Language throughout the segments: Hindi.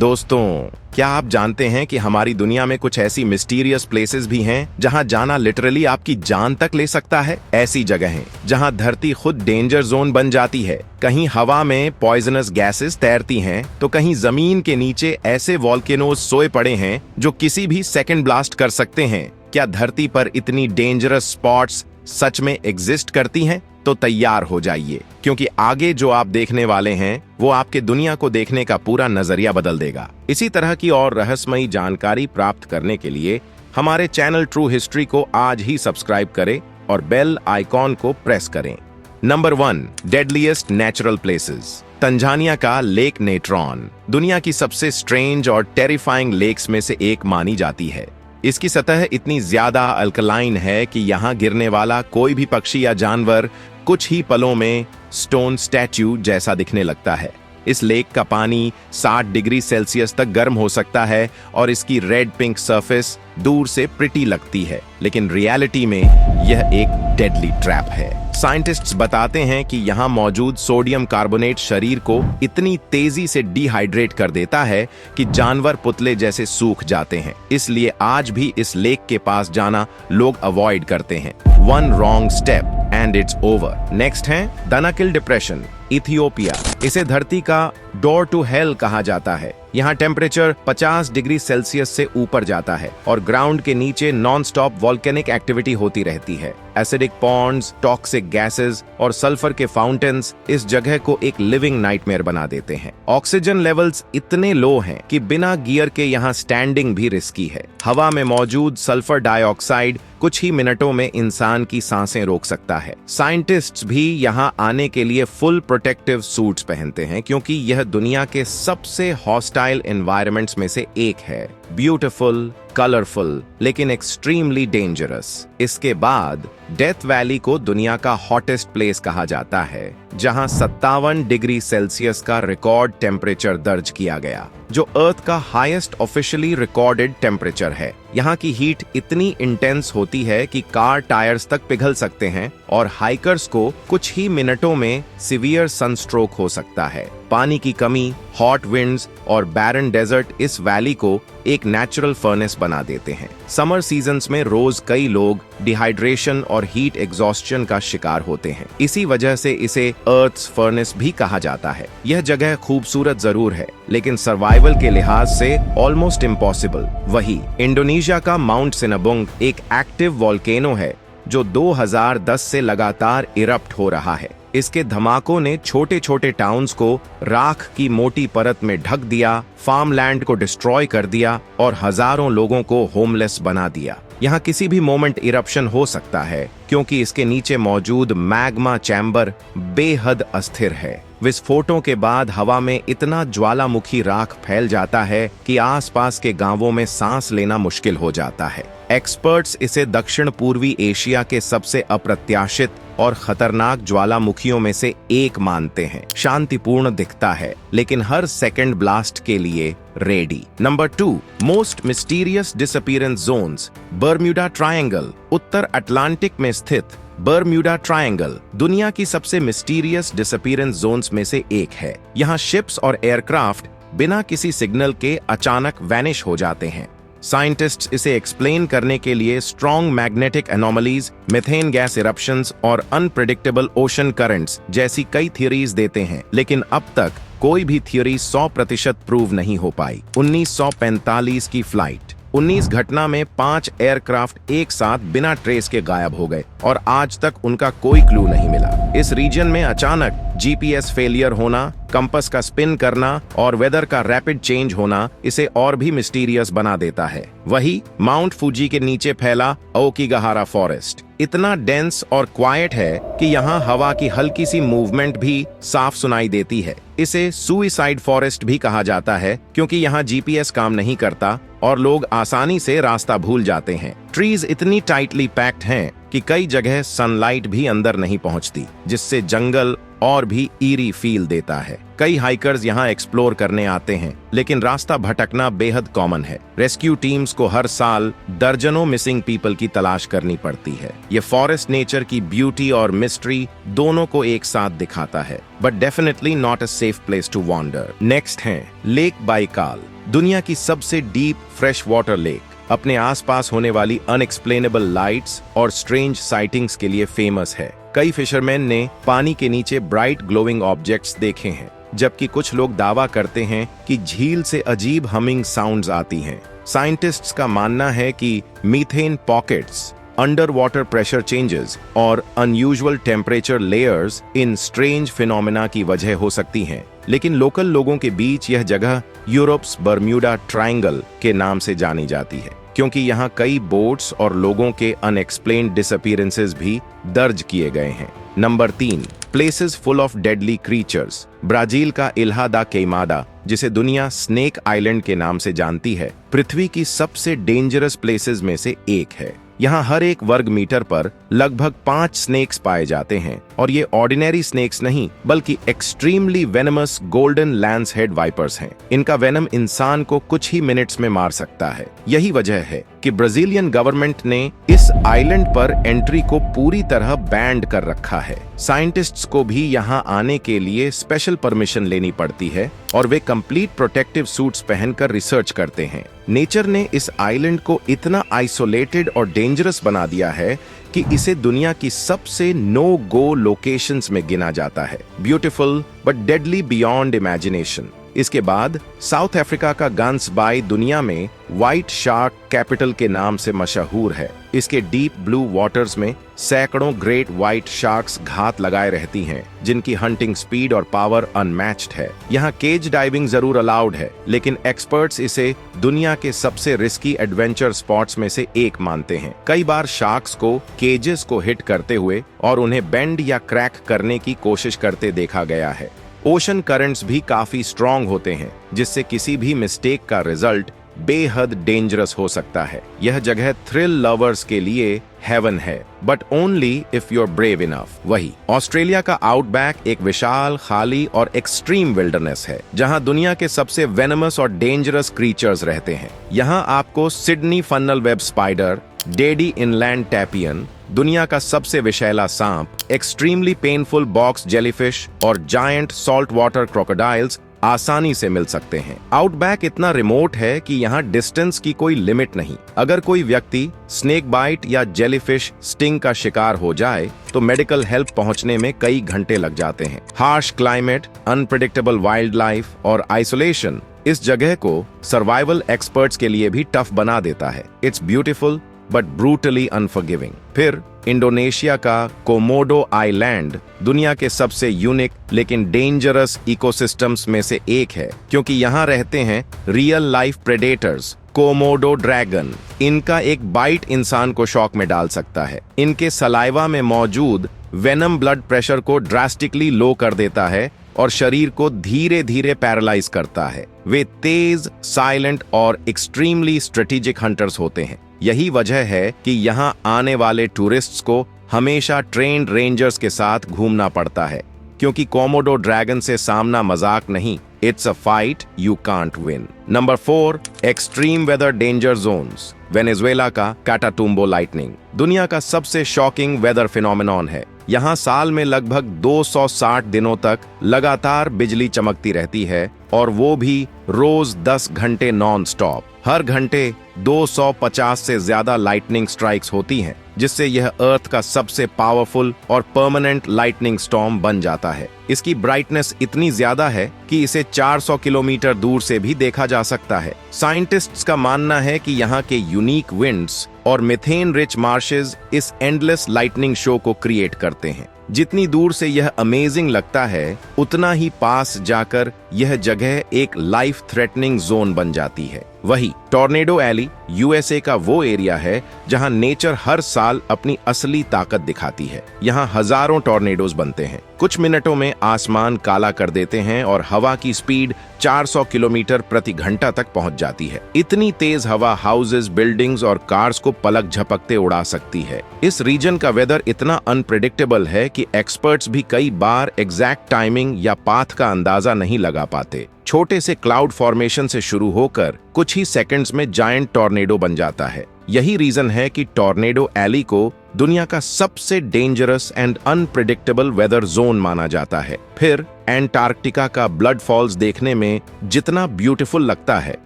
दोस्तों, क्या आप जानते हैं कि हमारी दुनिया में कुछ ऐसी मिस्टीरियस प्लेसेस भी हैं जहां जाना लिटरली आपकी जान तक ले सकता है। ऐसी जगहें जहां धरती खुद डेंजर जोन बन जाती है। कहीं हवा में पॉइजनस गैसेस तैरती हैं, तो कहीं जमीन के नीचे ऐसे वॉल्केनोज सोए पड़े हैं जो किसी भी सेकंड ब्लास्ट कर सकते हैं। क्या धरती पर इतनी डेंजरस स्पॉट्स सच में एग्जिस्ट करती हैं? तो तैयार हो जाइए, क्योंकि आगे जो आप देखने वाले हैं वो आपके दुनिया को देखने का पूरा नजरिया बदल देगा। इसी तरह की और रहस्यमयी जानकारी प्राप्त करने के लिए हमारे चैनल ट्रू हिस्ट्री को आज ही सब्सक्राइब करें और बेल आइकॉन को प्रेस करें। Number 1, deadliest natural places. Tanzania का लेक नेट्रॉन दुनिया की सबसे स्ट्रेंज और टेरिफाइंग लेक्स में से एक मानी जाती है। इसकी सतह इतनी ज्यादा अल्कलाइन है कि यहाँ गिरने वाला कोई भी पक्षी या जानवर कुछ ही पलों में स्टोन स्टैच्यू जैसा दिखने लगता है। इस लेक का पानी 60 डिग्री सेल्सियस तक गर्म हो सकता है और इसकी रेड पिंक सरफेस दूर से प्रिटी लगती है, लेकिन रियलिटी में यह एक डेडली ट्रैप है। साइंटिस्ट्स बताते हैं कि यहाँ मौजूद सोडियम कार्बोनेट शरीर को इतनी तेजी से डिहाइड्रेट कर देता है कि जानवर पुतले जैसे सूख जाते हैं। इसलिए आज भी इस लेक के पास जाना लोग अवॉइड करते हैं। One wrong step and it's over. Next है दानाकिल डिप्रेशन, इथियोपिया। इसे धरती का डोर टू हेल कहा जाता है। यहाँ टेम्परेचर 50 डिग्री सेल्सियस से ऊपर जाता है और ग्राउंड के नीचे नॉन स्टॉप वॉल्केनिक एक्टिविटी होती रहती है। एसिडिक पॉन्ड्स, टॉक्सिक गैसेस और सल्फर के फाउंटेन्स इस जगह को एक लिविंग नाइटमेयर बना देते हैं। ऑक्सीजन लेवल्स इतने लो हैं कि बिना गियर के यहाँ स्टैंडिंग भी रिस्की है। हवा में मौजूद सल्फर डाइऑक्साइड कुछ ही मिनटों में इंसान की सांसें रोक सकता है। साइंटिस्ट्स भी यहाँ आने के लिए फुल प्रोटेक्टिव सूट्स पहनते हैं, क्योंकि यह दुनिया के सबसे हॉस्टाइल एनवायरनमेंट्स में से एक है। ब्यूटीफुल, कलरफुल, लेकिन एक्सट्रीमली डेंजरस। इसके बाद डेथ वैली को दुनिया का हॉटेस्ट प्लेस कहा जाता है, जहां 57 डिग्री सेल्सियस का रिकॉर्ड टेम्परेचर दर्ज किया गया, जो अर्थ का हाईएस्ट ऑफिशियली रिकॉर्डेड टेम्परेचर है। यहाँ की हीट इतनी इंटेंस होती है कि कार टायर्स तक पिघल सकते हैं और हाइकर्स को कुछ ही मिनटों में सीवियर सनस्ट्रोक हो सकता है। पानी की कमी, हॉट विंड्स और बैरन डेजर्ट इस वैली को एक नेचुरल फर्नेस बना देते हैं। समर सीजन्स में रोज कई लोग डिहाइड्रेशन और हीट एग्जॉस्शन का शिकार होते हैं। इसी वजह से इसे अर्थ्स फर्नेस भी कहा जाता है। यह जगह खूबसूरत जरूर है, लेकिन सर्वाइवल के लिहाज से ऑलमोस्ट इम्पॉसिबल। वही इंडोनेशिया का माउंट सिनाबुंग एक एक्टिव वॉल्केनो है जो 2010 से लगातार इरप्ट हो रहा है। इसके धमाकों ने छोटे छोटे टाउन्स को राख की मोटी परत में ढक दिया, फार्मलैंड को डिस्ट्रॉय कर दिया और हजारों लोगं को होमलेस बना दिया। यहाँ किसी भी मोमेंट इरप्शन हो सकता है, क्योंकि इसके नीचे मौजूद मैग्मा चैम्बर बेहद अस्थिर है। विस्फोटों के बाद हवा में इतना ज्वालामुखी राख फैल जाता है कि आसपास के गांवों में सांस लेना मुश्किल हो जाता है। एक्सपर्ट्स इसे दक्षिण पूर्वी एशिया के सबसे अप्रत्याशित और खतरनाक ज्वालामुखियों में से एक मानते हैं। शांतिपूर्ण दिखता है, लेकिन हर सेकंड ब्लास्ट के लिए ready. Number 2, most mysterious disappearance zones. Bermuda triangle. उत्तर अटलांटिक में स्थित बर्म्यूडा ट्रायंगल दुनिया की सबसे मिस्टीरियस डिसअपीयरेंस जोन्स में से एक है। यहाँ शिप्स और एयरक्राफ्ट बिना किसी सिग्नल के अचानक वैनिश हो जाते हैं। साइंटिस्ट्स इसे एक्सप्लेन करने के लिए strong magnetic anomalies, methane gas eruptions और अनप्रेडिक्टेबल ओशन करंट्स जैसी कई थ्योरीज देते हैं, लेकिन अब तक कोई भी थ्योरी 100% प्रूव नहीं हो पाई। 1945 की फ्लाइट 19 घटना में 5 एयरक्राफ्ट एक साथ बिना ट्रेस के गायब हो गए और आज तक उनका कोई क्लू नहीं मिला। इस रीजन में अचानक जीपीएस फेलियर होना, कंपास का स्पिन करना और वेदर का रैपिड चेंज होना इसे और भी मिस्टीरियस बना देता है। वही माउंट फूजी के नीचे फैला ओकिगाहारा फॉरेस्ट इतना डेंस और क्वाइट है कि यहाँ हवा की हल्की सी मूवमेंट भी साफ सुनाई देती है। इसे सुइसाइड फॉरेस्ट भी कहा जाता है, क्योंकि यहाँ जीपीएस काम नहीं करता और लोग आसानी से रास्ता भूल जाते हैं। ट्रीज इतनी टाइटली पैक्ड हैं कि कई जगह सनलाइट भी अंदर नहीं पहुंचती, जिससे जंगल और भी ईरी फील देता है। कई हाइकर्स यहाँ एक्सप्लोर करने आते हैं, लेकिन रास्ता भटकना बेहद कॉमन है। रेस्क्यू टीम्स को हर साल दर्जनों मिसिंग पीपल की तलाश करनी पड़ती है। ये फॉरेस्ट नेचर की ब्यूटी और मिस्ट्री दोनों को एक साथ दिखाता है, but definitely not a safe place to wander. Next है लेक बाइकाल, दुनिया की सबसे डीप फ्रेश वाटर लेक। अपने आसपास होने वाली अनएक्सप्लेनेबल लाइट्स और स्ट्रेंज साइटिंग्स के लिए फेमस है। कई फिशरमैन ने पानी के नीचे ब्राइट ग्लोइंग ऑब्जेक्ट्स देखे हैं, जबकि कुछ लोग दावा करते हैं कि झील से अजीब हमिंग साउंड्स आती हैं। साइंटिस्ट्स का मानना है कि methane pockets, under water pressure changes और अनयूजुअल टेम्परेचर लेयर्स इन स्ट्रेंज फिनोमेना की वजह हो सकती हैं। लेकिन लोकल लोगों के बीच यह जगह यूरोप्स बर्म्यूडा ट्रायंगल के नाम से जानी जाती है, क्योंकि यहाँ कई बोट्स और लोगों के अनएक्सप्लेन्ड डिसअपीयरेंसेस भी दर्ज किए गए हैं। Number 3, places full of deadly creatures. Brazil का इल्हा दा क्वेमादा, जिसे दुनिया स्नेक आइलैंड के नाम से जानती है, पृथ्वी की सबसे डेंजरस प्लेसेस में से एक है। यहाँ हर एक वर्ग मीटर पर लगभग 5 स्नेक्स पाए जाते हैं, और ये ऑर्डिनरी स्नेक्स नहीं बल्कि extremely venomous golden lancehead vipers हैं। इनका वेनम इंसान को कुछ ही मिनट्स में मार सकता है। यही वजह है कि ब्राजीलियन गवर्नमेंट ने इस आइलैंड पर एंट्री को पूरी तरह बैंड कर रखा है। साइंटिस्ट्स को भी यहाँ आने के लिए स्पेशल परमिशन लेनी पड़ती है, और वे कंप्लीट प्रोटेक्टिव सूट्स पहनकर रिसर्च करते हैं। नेचर ने इस आइलैंड को इतना आइसोलेटेड और डेंजरस बना दिया है कि इसे दुनिया की सबसे नो गो लोकेशंस में गिना जाता है। Beautiful but deadly beyond imagination. इसके बाद साउथ अफ्रीका का गन्स बाय दुनिया में व्हाइट शार्क कैपिटल के नाम से मशहूर है। इसके डीप ब्लू वाटर्स में सैकड़ों ग्रेट व्हाइट शार्क्स घात लगाए रहती हैं, जिनकी हंटिंग स्पीड और पावर अनमैच्ड है। यहाँ केज डाइविंग जरूर अलाउड है, लेकिन एक्सपर्ट्स इसे दुनिया के सबसे रिस्की एडवेंचर स्पॉट्स में से एक मानते हैं। कई बार शार्क्स को केजेस को हिट करते हुए और उन्हें बेंड या क्रैक करने की कोशिश करते देखा गया है। ओशन करंट्स भी काफी स्ट्रॉन्ग होते हैं, जिससे किसी भी मिस्टेक का रिजल्ट बेहद डेंजरस हो सकता है। यह जगह थ्रिल लवर्स के लिए हेवन है, but only if you are brave enough. वही ऑस्ट्रेलिया का आउटबैक एक विशाल, खाली और एक्सट्रीम विल्डरनेस है, जहां दुनिया के सबसे वेनमस और डेंजरस क्रीचर्स रहते हैं। यहां आपको Sydney funnel web spider, deadly inland taipan, दुनिया का सबसे विषैला सांप, एक्सट्रीमली पेनफुल बॉक्स जेलीफिश और जायंट सॉल्ट वाटर क्रोकोडाइल्स आसानी से मिल सकते हैं। आउटबैक इतना रिमोट है कि यहाँ डिस्टेंस की कोई लिमिट नहीं। अगर कोई व्यक्ति स्नेक बाइट या जेलीफिश स्टिंग का शिकार हो जाए तो मेडिकल हेल्प पहुंचने में कई घंटे लग जाते हैं। Harsh climate, unpredictable wild life और आइसोलेशन इस जगह को सर्वाइवल एक्सपर्ट्स के लिए भी टफ बना देता है। It's beautiful but brutally unforgiving. फिर इंडोनेशिया का कोमोडो आइलैंड दुनिया के सबसे यूनिक लेकिन डेंजरस इकोसिस्टम्स में से एक है, क्योंकि यहाँ रहते हैं real life predators, Komodo dragon. इनका एक बाइट इंसान को शॉक में डाल सकता है। इनके सलाइवा में मौजूद वेनम ब्लड प्रेशर को ड्रास्टिकली लो कर देता है और शरीर को धीरे धीरे पैरालाइज करता है। वे तेज, साइलेंट और एक्सट्रीमली स्ट्रेटेजिक हंटर्स होते हैं। यही वजह है कि यहाँ आने वाले टूरिस्ट्स को हमेशा ट्रेन्ड रेंजर्स के साथ घूमना पड़ता है, क्योंकि कोमोडो ड्रैगन से सामना मजाक नहीं, it's a fight you can't win. Number 4, extreme weather danger zones. Venezuela का काटाटुम्बो लाइटनिंग दुनिया का सबसे शॉकिंग वेदर फिनोमेनॉन है। यहाँ साल में लगभग 260 दिनों तक लगातार बिजली चमकती रहती है, और वो भी रोज 10 घंटे नॉन स्टॉप। हर घंटे 250 से ज्यादा लाइटनिंग स्ट्राइक्स होती हैं, जिससे यह अर्थ का सबसे पावरफुल और परमानेंट लाइटनिंग स्टॉर्म बन जाता है। इसकी ब्राइटनेस इतनी ज्यादा है कि इसे 400 किलोमीटर दूर से भी देखा जा सकता है। साइंटिस्ट्स का मानना है कि यहाँ के यूनिक विंड्स और मिथेन रिच मार्शेस इस एंडलेस लाइटनिंग शो को क्रिएट करते हैं। जितनी दूर से यह अमेजिंग लगता है, उतना ही पास जाकर यह जगह एक लाइफ थ्रेटनिंग जोन बन जाती है। वही टॉर्नेडो एली यूएसए का वो एरिया है जहां नेचर हर साल अपनी असली ताकत दिखाती है। यहाँ हजारों टॉर्नेडोज बनते हैं, कुछ मिनटों में आसमान काला कर देते हैं और हवा की स्पीड 400 किलोमीटर प्रति घंटा तक पहुंच जाती है। इतनी तेज हवा हाउसेस, बिल्डिंग्स और कार्स को पलक झपकते उड़ा सकती है। इस रीजन का वेदर इतना अनप्रेडिक्टेबल है कि एक्सपर्ट्स भी कई बार एग्जैक्ट टाइमिंग या पाथ का अंदाजा नहीं लगा पाते। छोटे से क्लाउड फॉर्मेशन से शुरू होकर कुछ ही सेकंड्स में जायंट टॉर्नेडो बन जाता है। यही रीजन है कि टॉर्नेडो एली को दुनिया का सबसे dangerous and unpredictable weather zone माना जाता है। फिर एंटार्क्टिका का ब्लड फॉल्स देखने में जितना ब्यूटीफुल लगता है,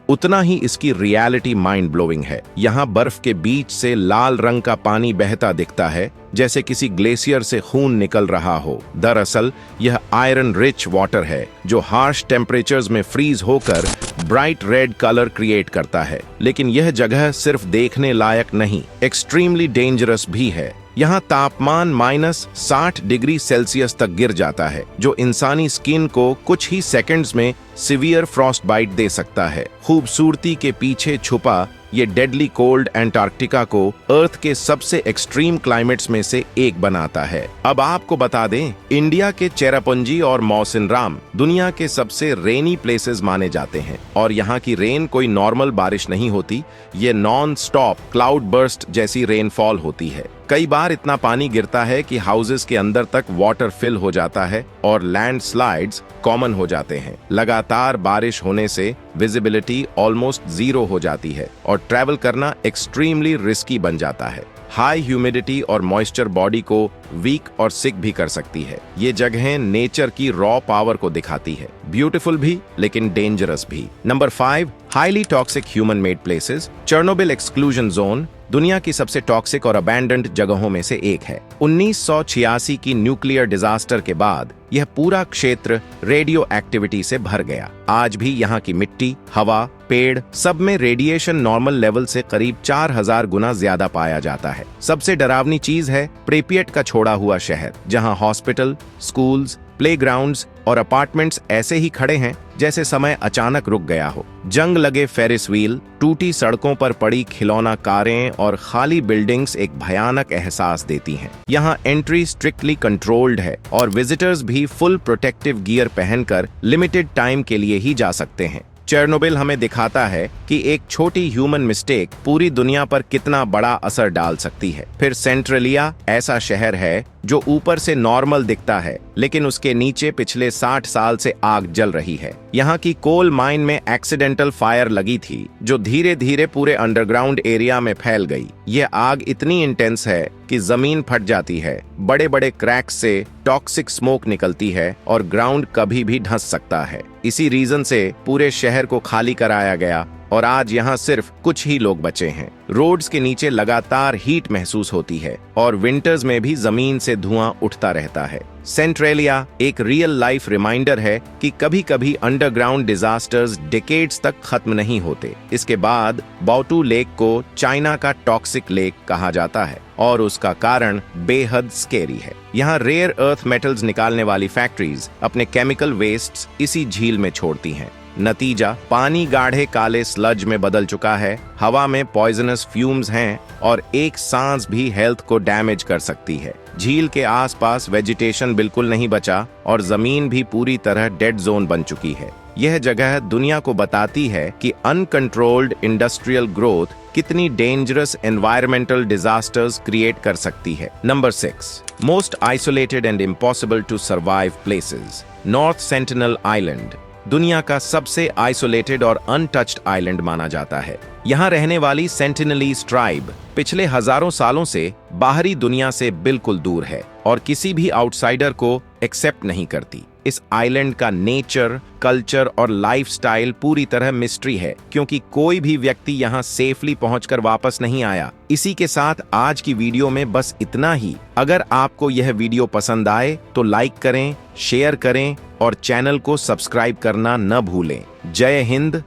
उतना ही इसकी रियलिटी माइंड ब्लोइंग है। यहाँ बर्फ के बीच से लाल रंग का पानी बहता दिखता है, जैसे किसी ग्लेशियर से खून निकल रहा हो। दरअसल यह आयरन रिच वाटर है जो हार्श टेम्परेचर्स में फ्रीज होकर ब्राइट रेड कलर क्रिएट करता है। लेकिन यह जगह सिर्फ देखने लायक नहीं, एक्सट्रीमली डेंजरस भी है। यहाँ तापमान -60 डिग्री सेल्सियस तक गिर जाता है, जो इंसानी स्किन को कुछ ही सेकंड्स में सिवियर फ्रॉस्ट बाइट दे सकता है। खूबसूरती के पीछे छुपा ये डेडली कोल्ड एंटार्क्टिका को अर्थ के सबसे एक्सट्रीम क्लाइमेट्स में से एक बनाता है। अब आपको बता दें, इंडिया के चेरापूंजी और मौसिनराम दुनिया के सबसे रेनी प्लेसेस माने जाते हैं। और यहाँ की रेन कोई नॉर्मल बारिश नहीं होती, ये नॉन स्टॉप क्लाउड बर्स्ट जैसी रेनफॉल होती है। कई बार इतना पानी गिरता है कि हाउसेस के अंदर तक वाटर फिल हो जाता है और लैंडस्लाइड्स कॉमन हो जाते हैं। लगातार बारिश होने से विजिबिलिटी ऑलमोस्ट जीरो हो जाती है और ट्रैवल करना एक्सट्रीमली रिस्की बन जाता है। हाई ह्यूमिडिटी और मॉइस्चर बॉडी को वीक और सिक भी कर सकती है। ये जगहें नेचर की रॉ पावर को दिखाती है, ब्यूटीफुल भी लेकिन डेंजरस भी। Number 5, highly toxic human made places. Chernobyl exclusion zone दुनिया की सबसे टॉक्सिक और अबैंडन्ड जगहों में से एक है। 1986 की न्यूक्लियर डिजास्टर के बाद यह पूरा क्षेत्र रेडियो एक्टिविटी से भर गया। आज भी यहाँ की मिट्टी, हवा, पेड़ सब में रेडिएशन नॉर्मल लेवल से करीब 4000 गुना ज्यादा पाया जाता है। सबसे डरावनी चीज है प्रिपियट का छोड़ा हुआ शहर, जहाँ हॉस्पिटल, स्कूल्स, प्लेग्राउंड्स और अपार्टमेंट्स ऐसे ही खड़े हैं जैसे समय अचानक रुक गया हो। जंग लगे फेरिस व्हील, टूटी सड़कों पर पड़ी खिलौना कारें और खाली बिल्डिंग्स एक भयानक एहसास देती हैं। यहाँ एंट्री स्ट्रिक्टली कंट्रोल्ड है और विजिटर्स भी फुल प्रोटेक्टिव गियर पहनकर लिमिटेड टाइम के लिए ही जा सकते हैं। चेर्नोबिल हमें दिखाता है कि एक छोटी ह्यूमन मिस्टेक पूरी दुनिया पर कितना बड़ा असर डाल सकती है। फिर सेंट्रलिया ऐसा शहर है जो ऊपर से नॉर्मल दिखता है, लेकिन उसके नीचे पिछले 60 साल से आग जल रही है। यहाँ की कोल माइन में एक्सीडेंटल फायर लगी थी जो धीरे धीरे पूरे अंडरग्राउंड एरिया में फैल गई। ये आग इतनी इंटेंस है कि जमीन फट जाती है, बड़े बड़े क्रैक्स से टॉक्सिक स्मोक निकलती है और ग्राउंड कभी भी धंस सकता है। इसी रीजन से पूरे शहर को खाली कराया गया और आज यहाँ सिर्फ कुछ ही लोग बचे हैं। रोड्स के नीचे लगातार हीट महसूस होती है और विंटर्स में भी जमीन से धुआं उठता रहता है। सेंट्रेलिया एक रियल लाइफ रिमाइंडर है कि कभी कभी अंडरग्राउंड डिजास्टर्स डिकेड्स तक खत्म नहीं होते। इसके बाद बाओटू लेक को चाइना का टॉक्सिक लेक कहा जाता है और उसका कारण बेहद स्केरी है। यहाँ रेयर अर्थ मेटल्स निकालने वाली फैक्ट्रीज अपने केमिकल वेस्ट्स इसी झील में छोड़ती हैं। नतीजा, पानी गाढ़े काले स्लज में बदल चुका है, हवा में पॉइजनस फ्यूम्स हैं और एक सांस भी हेल्थ को डैमेज कर सकती है। झील के आसपास वेजिटेशन बिल्कुल नहीं बचा और जमीन भी पूरी तरह डेड जोन बन चुकी है। यह जगह दुनिया को बताती है कि अनकंट्रोल्ड इंडस्ट्रियल ग्रोथ कितनी डेंजरस एनवायरमेंटल डिजास्टर्स क्रिएट कर सकती है। Number 6, most isolated and impossible to survive places. North Sentinel Island दुनिया का सबसे आइसोलेटेड और अनटच्ड आइलैंड माना जाता है। यहाँ रहने वाली सेंटिनलीज ट्राइब पिछले हजारों सालों से बाहरी दुनिया से बिल्कुल दूर है और किसी भी आउटसाइडर को एक्सेप्ट नहीं करती। इस आइलैंड का नेचर, कल्चर और लाइफस्टाइल पूरी तरह मिस्ट्री है, क्योंकि कोई भी व्यक्ति यहाँ सेफली पहुंचकर वापस नहीं आया। इसी के साथ आज की वीडियो में बस इतना ही। अगर आपको यह वीडियो पसंद आए तो लाइक करें, शेयर करें और चैनल को सब्सक्राइब करना न भूलें। जय हिंद।